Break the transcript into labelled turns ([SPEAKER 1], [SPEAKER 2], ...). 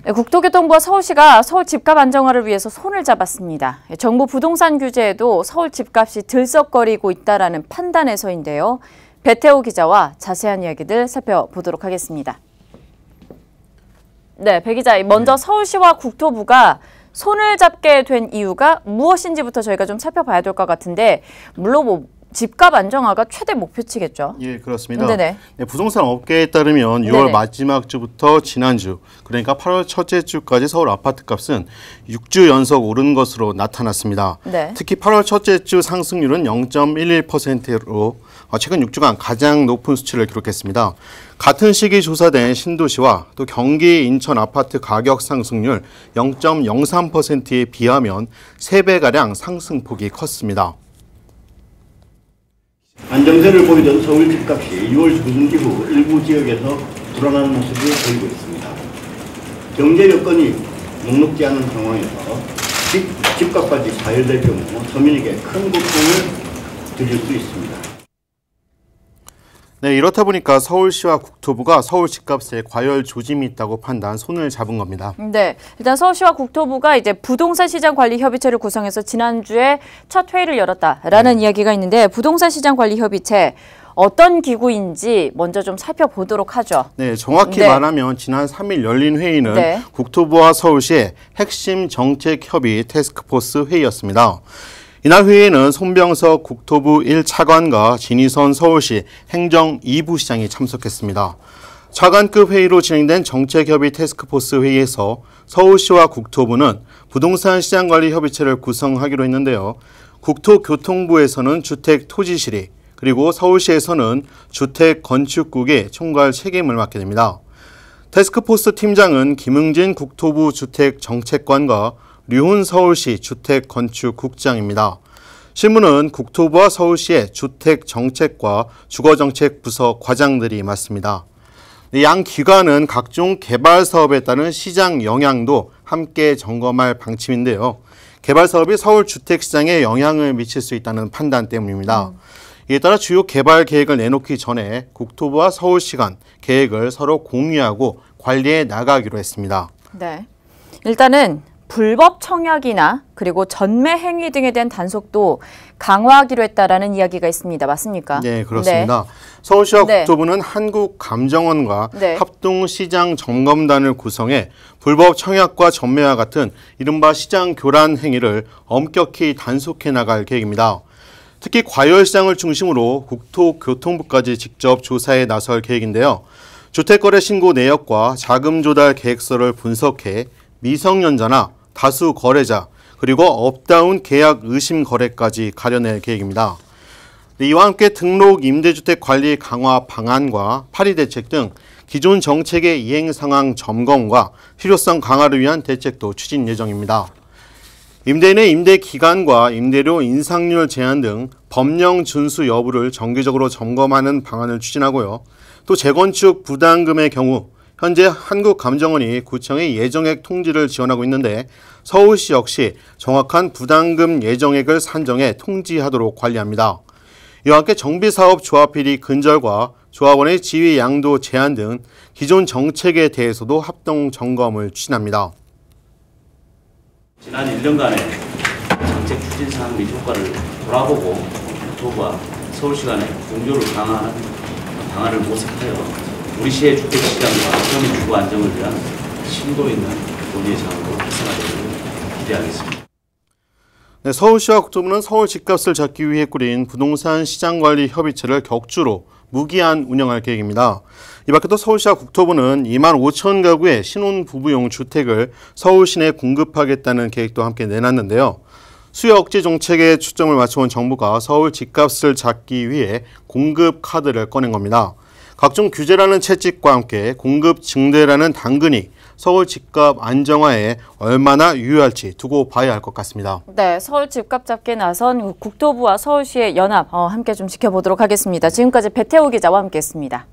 [SPEAKER 1] 국토교통부와 서울시가 서울 집값 안정화를 위해서 손을 잡았습니다. 정부 부동산 규제에도 서울 집값이 들썩거리고 있다라는 판단에서인데요. 배태호 기자와 자세한 이야기들 살펴보도록 하겠습니다. 네, 배 기자, 먼저 서울시와 국토부가 손을 잡게 된 이유가 무엇인지부터 저희가 좀 살펴봐야 될 것 같은데, 물론 집값 안정화가 최대 목표치겠죠.
[SPEAKER 2] 예, 그렇습니다.
[SPEAKER 1] 네네.
[SPEAKER 2] 네, 부동산 업계에 따르면 6월 마지막 주부터 지난주, 그러니까 8월 첫째 주까지 서울 아파트값은 6주 연속 오른 것으로 나타났습니다.
[SPEAKER 1] 네.
[SPEAKER 2] 특히 8월 첫째 주 상승률은 0.11%로 최근 6주간 가장 높은 수치를 기록했습니다. 같은 시기 조사된 신도시와 또 경기, 인천 아파트 가격 상승률 0.03%에 비하면 3배가량 상승폭이 컸습니다.
[SPEAKER 3] 안정세를 보이던 서울 집값이 6월 중순 이후 일부 지역에서 불안한 모습을 보이고 있습니다. 경제 여건이 녹록지 않은 상황에서 집값까지 가열될 경우 서민에게 큰 고통을 드릴 수 있습니다.
[SPEAKER 2] 네, 이렇다 보니까 서울시와 국토부가 서울 집값에 과열 조짐이 있다고 판단 손을 잡은 겁니다.
[SPEAKER 1] 네, 일단 서울시와 국토부가 이제 부동산 시장 관리 협의체를 구성해서 지난주에 첫 회의를 열었다라는 이야기가 있는데, 부동산 시장 관리 협의체 어떤 기구인지 먼저 좀 살펴보도록 하죠.
[SPEAKER 2] 네, 정확히 말하면 지난 3일 열린 회의는 국토부와 서울시의 핵심 정책 협의 태스크포스 회의였습니다. 이날 회의에는 손병석 국토부 1차관과 진희선 서울시 행정 2부 시장이 참석했습니다. 차관급 회의로 진행된 정책협의 태스크포스 회의에서 서울시와 국토부는 부동산 시장관리 협의체를 구성하기로 했는데요. 국토교통부에서는 주택토지실이, 그리고 서울시에서는 주택건축국의 총괄 책임을 맡게 됩니다. 태스크포스 팀장은 김흥진 국토부 주택정책관과 류훈 서울시 주택건축국장입니다. 실무는 국토부와 서울시의 주택정책과 주거정책부서 과장들이 맡습니다. 양 기관은 각종 개발 사업에 따른 시장 영향도 함께 점검할 방침인데요. 개발 사업이 서울 주택시장에 영향을 미칠 수 있다는 판단 때문입니다. 이에 따라 주요 개발 계획을 내놓기 전에 국토부와 서울시 간 계획을 서로 공유하고 관리해 나가기로 했습니다.
[SPEAKER 1] 네, 일단은 불법 청약이나 그리고 전매 행위 등에 대한 단속도 강화하기로 했다라는 이야기가 있습니다. 맞습니까?
[SPEAKER 2] 네, 그렇습니다. 서울시와 국토부는 한국감정원과 합동시장점검단을 구성해 불법 청약과 전매와 같은 이른바 시장 교란 행위를 엄격히 단속해 나갈 계획입니다. 특히 과열시장을 중심으로 국토교통부까지 직접 조사에 나설 계획인데요. 주택거래 신고 내역과 자금 조달 계획서를 분석해 미성년자나 다수 거래자, 그리고 업다운 계약 의심 거래까지 가려낼 계획입니다. 이와 함께 등록 임대주택 관리 강화 방안과 파리 대책 등 기존 정책의 이행 상황 점검과 필요성 강화를 위한 대책도 추진 예정입니다. 임대인의 임대 기간과 임대료 인상률 제한 등 법령 준수 여부를 정기적으로 점검하는 방안을 추진하고요. 또 재건축 부담금의 경우 현재 한국감정원이 구청의 예정액 통지를 지원하고 있는데, 서울시 역시 정확한 부담금 예정액을 산정해 통지하도록 관리합니다. 이와 함께 정비사업 조합비리 근절과 조합원의 지위 양도 제한 등 기존 정책에 대해서도 합동 점검을 추진합니다.
[SPEAKER 4] 지난 1년간의 정책 추진 사항 및 효과를 돌아보고 국토부와 서울시 간의 공조를 강화하는 방안을 모색하여 우리 시의 주택시장과 서민 주거 안정을 위한 심도 있는 논의의 장으로 활성화되기를 기대하겠습니다.
[SPEAKER 2] 네, 서울시와 국토부는 서울 집값을 잡기 위해 꾸린 부동산 시장관리 협의체를 격주로 무기한 운영할 계획입니다. 이 밖에도 서울시와 국토부는 2만 5천 가구의 신혼부부용 주택을 서울 시내에 공급하겠다는 계획도 함께 내놨는데요. 수요 억제 정책에 초점을 맞춰온 정부가 서울 집값을 잡기 위해 공급 카드를 꺼낸 겁니다. 각종 규제라는 채찍과 함께 공급 증대라는 당근이 서울 집값 안정화에 얼마나 유효할지 두고 봐야 할 것 같습니다.
[SPEAKER 1] 네, 서울 집값 잡기에 나선 국토부와 서울시의 연합 함께 좀 지켜보도록 하겠습니다. 지금까지 배태호 기자와 함께했습니다.